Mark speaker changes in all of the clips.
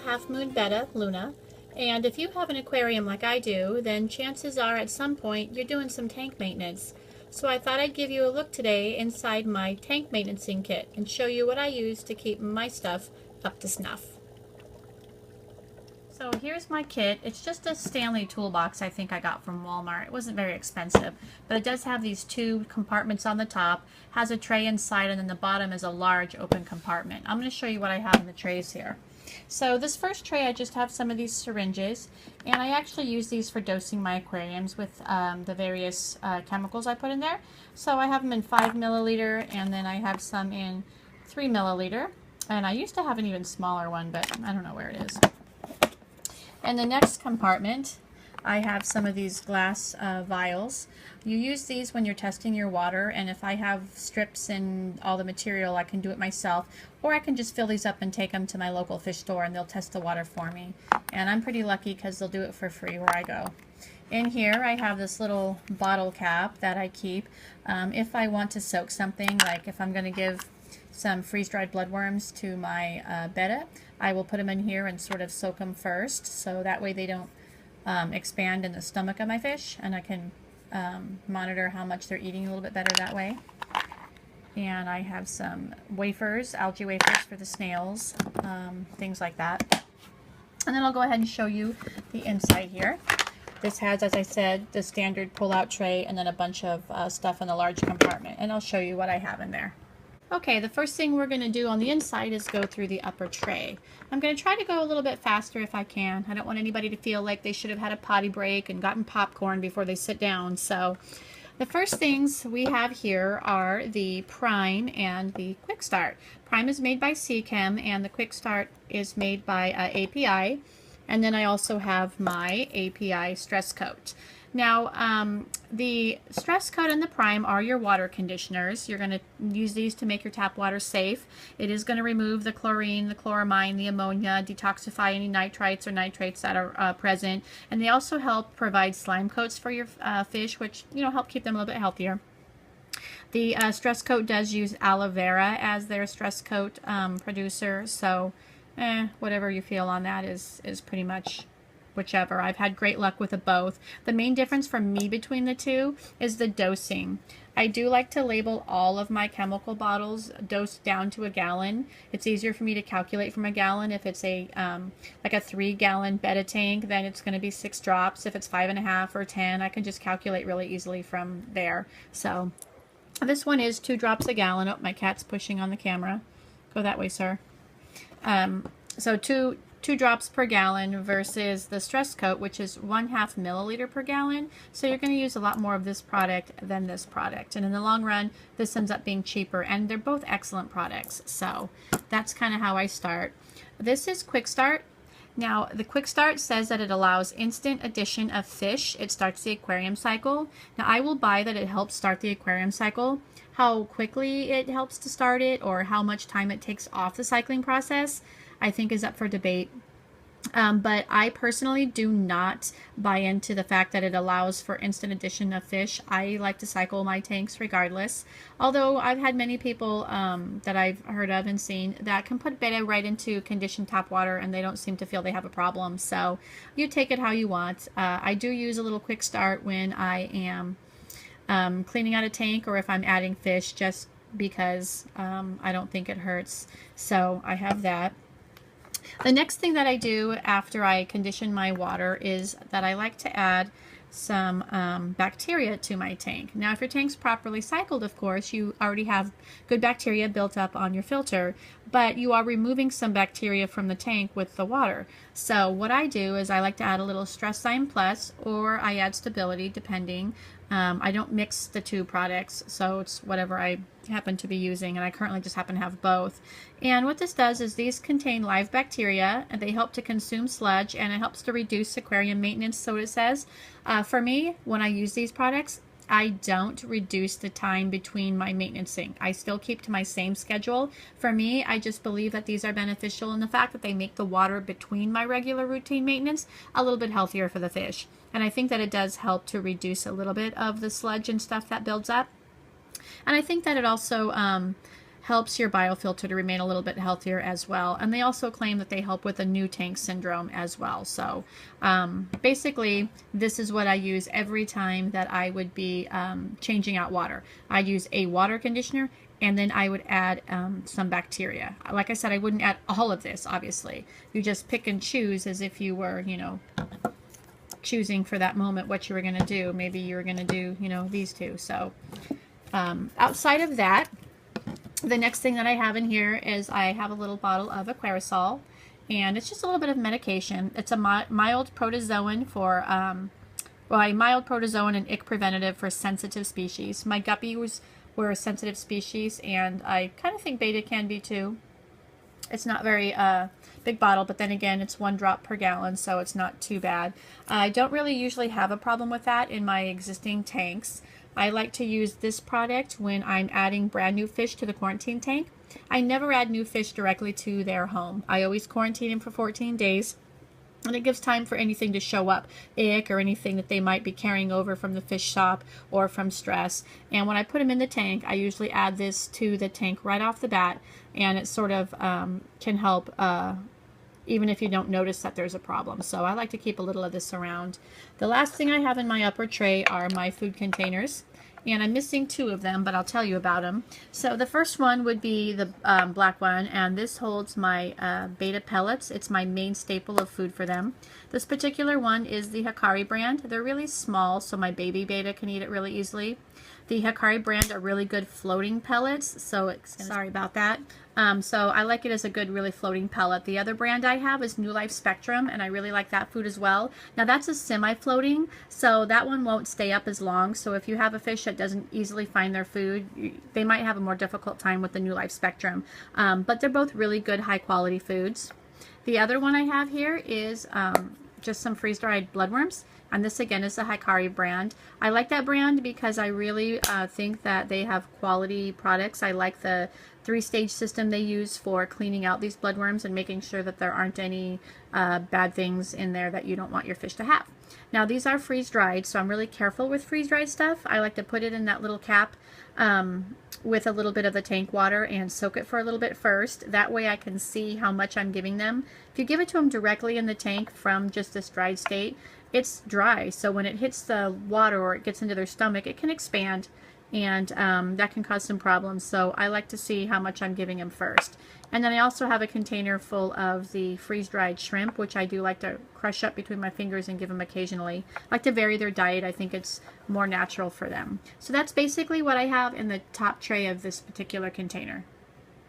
Speaker 1: half moon Betta, Luna, and if you have an aquarium like I do, then chances are at some point you're doing some tank maintenance. So I thought I'd give you a look today inside my tank maintenancing kit and show you what I use to keep my stuff up to snuff. So here's my kit. It's just a Stanley toolbox I think I got from Walmart. It wasn't very expensive, but it does have these two compartments on the top, has a tray inside, and then the bottom is a large open compartment. I'm going to show you what I have in the trays here. So this first tray, I just have some of these syringes, and I actually use these for dosing my aquariums with the various chemicals I put in there. So I have them in 5 milliliter, and then I have some in 3 milliliter, and I used to have an even smaller one, but I don't know where it is. In the next compartment, I have some of these glass vials. You use these when you're testing your water, and if I have strips and all the material, I can do it myself, or I can just fill these up and take them to my local fish store and they'll test the water for me. And I'm pretty lucky because they'll do it for free where I go. In here I have this little bottle cap that I keep if I want to soak something, like if I'm going to give some freeze-dried bloodworms to my Betta, I will put them in here and sort of soak them first, so that way they don't expand in the stomach of my fish, and I can monitor how much they're eating a little bit better that way. And I have some wafers, algae wafers for the snails, things like that. And then I'll go ahead and show you the inside here. This has, as I said, the standard pull-out tray and then a bunch of stuff in the large compartment, and I'll show you what I have in there. Okay, the first thing we're going to do on the inside is go through the upper tray. I'm going to try to go a little bit faster if I can. I don't want anybody to feel like they should have had a potty break and gotten popcorn before they sit down. So the first things we have here are the Prime and the Quick Start. Prime is made by Seachem and the Quick Start is made by API. And then I also have my API Stress Coat. Now, the Stress Coat and the Prime are your water conditioners. You're going to use these to make your tap water safe. It is going to remove the chlorine, the chloramine, the ammonia, detoxify any nitrites or nitrates that are present. And they also help provide slime coats for your fish, which, help keep them a little bit healthier. The Stress Coat does use aloe vera as their Stress Coat producer, so whatever you feel on that is pretty much whichever. I've had great luck with both. The main difference for me between the two is the dosing. I do like to label all of my chemical bottles dosed down to a gallon. It's easier for me to calculate from a gallon. If it's a like a 3-gallon Betta tank, then it's going to be 6 drops. If it's 5.5 or 10, I can just calculate really easily from there. So this one is 2 drops a gallon. Oh, my cat's pushing on the camera. Go that way, sir. So two drops per gallon versus the Stress Coat, which is 1/2 milliliter per gallon. So you're going to use a lot more of this product than this product. And in the long run, this ends up being cheaper. And they're both excellent products. So that's kind of how I start. This is Quick Start. Now, the Quick Start says that it allows instant addition of fish. It starts the aquarium cycle. Now, I will buy that it helps start the aquarium cycle. How quickly it helps to start it or how much time it takes off the cycling process, I think is up for debate. But I personally do not buy into the fact that it allows for instant addition of fish. I like to cycle my tanks regardless. Although I've had many people that I've heard of and seen that can put Betta right into conditioned tap water and they don't seem to feel they have a problem. So you take it how you want. I do use a little Quick Start when I am cleaning out a tank or if I'm adding fish, just because I don't think it hurts. So I have that. The next thing that I do after I condition my water is that I like to add some bacteria to my tank. Now, if your tank's properly cycled, of course, you already have good bacteria built up on your filter, but you are removing some bacteria from the tank with the water. So what I do is I like to add a little Stress Zyme Plus, or I add Stability, depending. I don't mix the two products, so it's whatever I happen to be using, and I currently just happen to have both. And what this does is these contain live bacteria, and they help to consume sludge, and it helps to reduce aquarium maintenance, so it says. For me, when I use these products, I don't reduce the time between my maintenancing. I still keep to my same schedule. For me, I just believe that these are beneficial in the fact that they make the water between my regular routine maintenance a little bit healthier for the fish. And I think that it does help to reduce a little bit of the sludge and stuff that builds up. And I think that it also helps your biofilter to remain a little bit healthier as well. And they also claim that they help with the new tank syndrome as well. So basically, this is what I use every time that I would be changing out water. I'd use a water conditioner, and then I would add some bacteria. Like I said, I wouldn't add all of this, obviously. You just pick and choose as if you were, you know, choosing for that moment what you were going to do. Maybe you were going to do, you know, these two. So outside of that, the next thing that I have in here is I have a little bottle of Aquarisol, and it's just a little bit of medication. It's a mild protozoan for, well, a mild protozoan and ick preventative for sensitive species. My guppies were a sensitive species, and I kind of think Betta can be too. It's not very big bottle, but then again, it's 1 drop per gallon, so it's not too bad. I don't really usually have a problem with that in my existing tanks. I like to use this product when I'm adding brand new fish to the quarantine tank. I never add new fish directly to their home. I always quarantine them for 14 days. And it gives time for anything to show up, ick or anything that they might be carrying over from the fish shop or from stress. And when I put them in the tank, I usually add this to the tank right off the bat, and it sort of can help even if you don't notice that there's a problem. So I like to keep a little of this around. The last thing I have in my upper tray are my food containers. And I'm missing 2 of them, but I'll tell you about them. So the first one would be the black one, and this holds my Betta pellets. It's my main staple of food for them. This particular one is the Hikari brand. They're really small, so my baby Betta can eat it really easily. The Hikari brand are really good floating pellets, so sorry about that. So I like it as a good, really floating pellet. The other brand I have is New Life Spectrum, and I really like that food as well. Now that's a semi-floating, so that one won't stay up as long. So if you have a fish that doesn't easily find their food, they might have a more difficult time with the New Life Spectrum. But they're both really good, high-quality foods. The other one I have here is just some freeze-dried bloodworms. And this again is the Hikari brand. I like that brand because I really think that they have quality products. I like the 3-stage system they use for cleaning out these bloodworms and making sure that there aren't any bad things in there that you don't want your fish to have. Now these are freeze-dried, so I'm really careful with freeze-dried stuff. I like to put it in that little cap with a little bit of the tank water and soak it for a little bit first. That way I can see how much I'm giving them. If you give it to them directly in the tank from just this dried state, it's dry, so when it hits the water or it gets into their stomach, it can expand, and that can cause some problems. So I like to see how much I'm giving them first. And then I also have a container full of the freeze-dried shrimp, which I do like to crush up between my fingers and give them occasionally. I like to vary their diet. I think it's more natural for them. So that's basically what I have in the top tray of this particular container.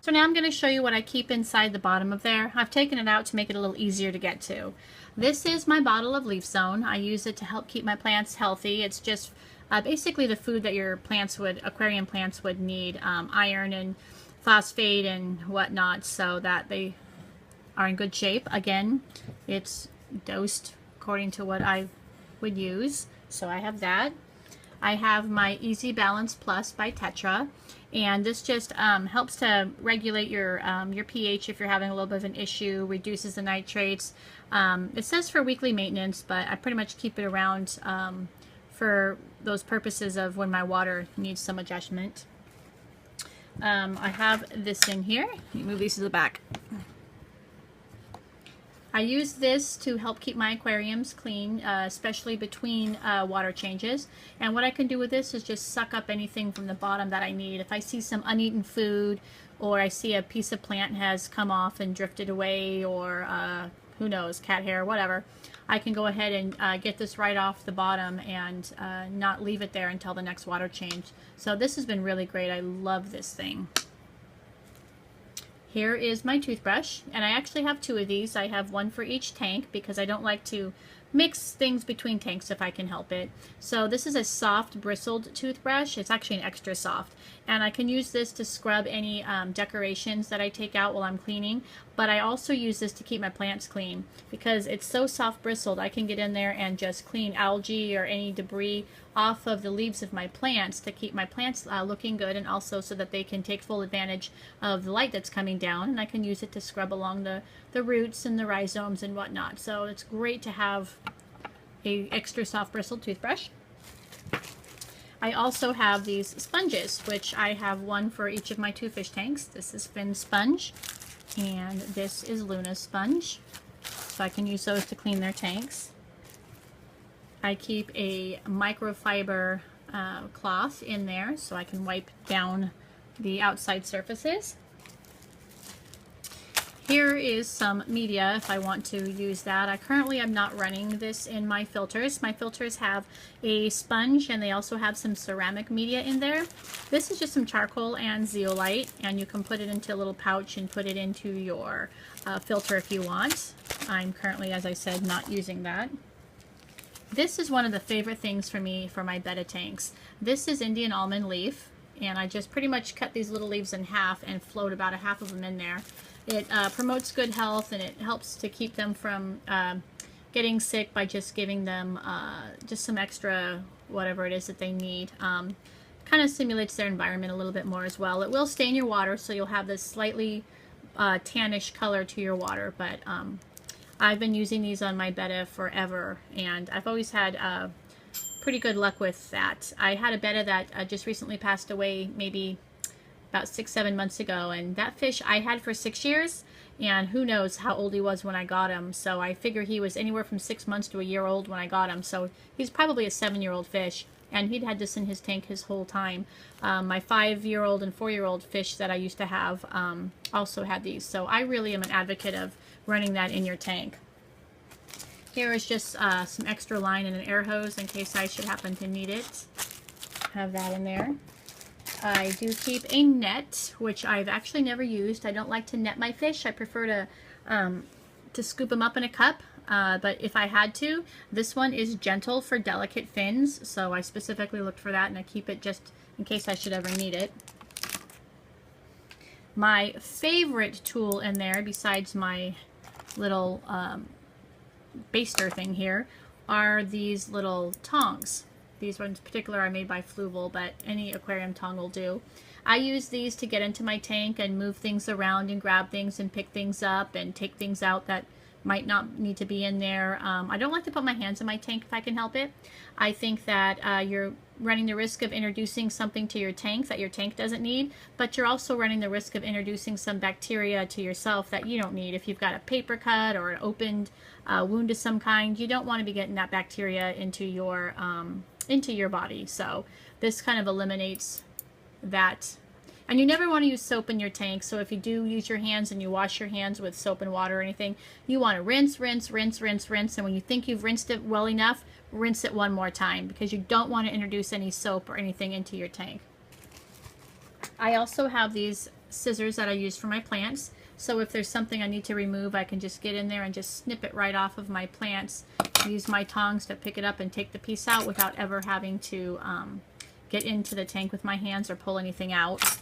Speaker 1: So now I'm going to show you what I keep inside the bottom of there. I've taken it out to make it a little easier to get to. This is my bottle of Leaf Zone. I use it to help keep my plants healthy. It's just basically the food that your plants would, aquarium plants would need, iron and phosphate and whatnot, so that they are in good shape. Again, it's dosed according to what I would use. So I have that. I have my Easy Balance Plus by Tetra, and this just helps to regulate your pH if you're having a little bit of an issue, reduces the nitrates. It says for weekly maintenance, but I pretty much keep it around for those purposes of when my water needs some adjustment. I have this in here. Let me move these to the back. I use this to help keep my aquariums clean, especially between water changes. And what I can do with this is just suck up anything from the bottom that I need. If I see some uneaten food, or I see a piece of plant has come off and drifted away, or who knows, cat hair, whatever, I can go ahead and get this right off the bottom and not leave it there until the next water change. So this has been really great. I love this thing. Here is my toothbrush, and I actually have 2 of these. I have one for each tank because I don't like to mix things between tanks if I can help it. So this is a soft bristled toothbrush. It's actually an extra soft, and I can use this to scrub any decorations that I take out while I'm cleaning, but I also use this to keep my plants clean because it's so soft bristled. I can get in there and just clean algae or any debris off of the leaves of my plants to keep my plants looking good, and also so that they can take full advantage of the light that's coming down, and I can use it to scrub along the roots and the rhizomes and whatnot. So it's great to have a extra soft bristled toothbrush. I also have these sponges, which I have one for each of my 2 fish tanks. This is Finn's sponge, and this is Luna's sponge. So I can use those to clean their tanks. I keep a microfiber cloth in there so I can wipe down the outside surfaces. Here is some media if I want to use that. I currently am not running this in my filters. My filters have a sponge and they also have some ceramic media in there. This is just some charcoal and zeolite, and you can put it into a little pouch and put it into your filter if you want. I'm currently, as I said, not using that. This is one of the favorite things for me for my Betta tanks. This is Indian almond leaf, and I just pretty much cut these little leaves in half and float about a half of them in there. It promotes good health, and it helps to keep them from getting sick by just giving them just some extra whatever it is that they need. Kind of stimulates their environment a little bit more as well. It will stain your water, so you'll have this slightly tannish color to your water, but I've been using these on my Betta forever, and I've always had pretty good luck with that. I had a Betta that just recently passed away, maybe about 6-7 months ago, and that fish I had for 6 years, and who knows how old he was when I got him. So I figure he was anywhere from 6 months to a year old when I got him, so he's probably a 7-year-old fish, and he'd had this in his tank his whole time. My 5-year-old and 4-year-old fish that I used to have also had these, so I really am an advocate of running that in your tank. Here is just some extra line and an air hose in case I should happen to need it. Have that in there. I do keep a net, which I've actually never used. I don't like to net my fish. I prefer to scoop them up in a cup. But if I had to, this one is gentle for delicate fins. So I specifically looked for that, and I keep it just in case I should ever need it. My favorite tool in there, besides my little baster thing here, are these little tongs. These ones in particular are made by Fluval, but any aquarium tong will do. I use these to get into my tank and move things around and grab things and pick things up and take things out that might not need to be in there. I don't like to put my hands in my tank if I can help it. I think that you're running the risk of introducing something to your tank that your tank doesn't need, but you're also running the risk of introducing some bacteria to yourself that you don't need. If you've got a paper cut or an opened wound of some kind, you don't want to be getting that bacteria into your body. So this kind of eliminates that. And you never want to use soap in your tank, so if you do use your hands and you wash your hands with soap and water or anything, you want to rinse, rinse, rinse, rinse, rinse, and when you think you've rinsed it well enough, rinse it one more time, because you don't want to introduce any soap or anything into your tank. I also have these scissors that I use for my plants, so if there's something I need to remove, I can just get in there and just snip it right off of my plants. Use my tongs to pick it up and take the piece out without ever having to get into the tank with my hands or pull anything out.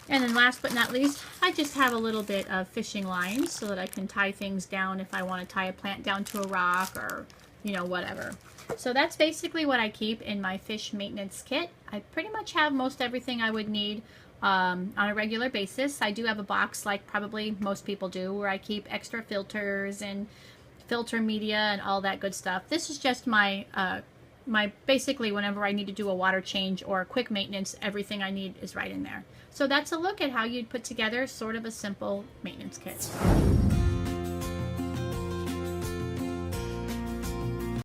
Speaker 1: And then last but not least, I just have a little bit of fishing line so that I can tie things down if I want to tie a plant down to a rock or, you know, whatever. So that's basically what I keep in my fish maintenance kit. I pretty much have most everything I would need on a regular basis. I do have a box, like probably most people do, where I keep extra filters and filter media and all that good stuff. This is just my basically whenever I need to do a water change or a quick maintenance, everything I need is right in there. So that's a look at how you'd put together sort of a simple maintenance kit.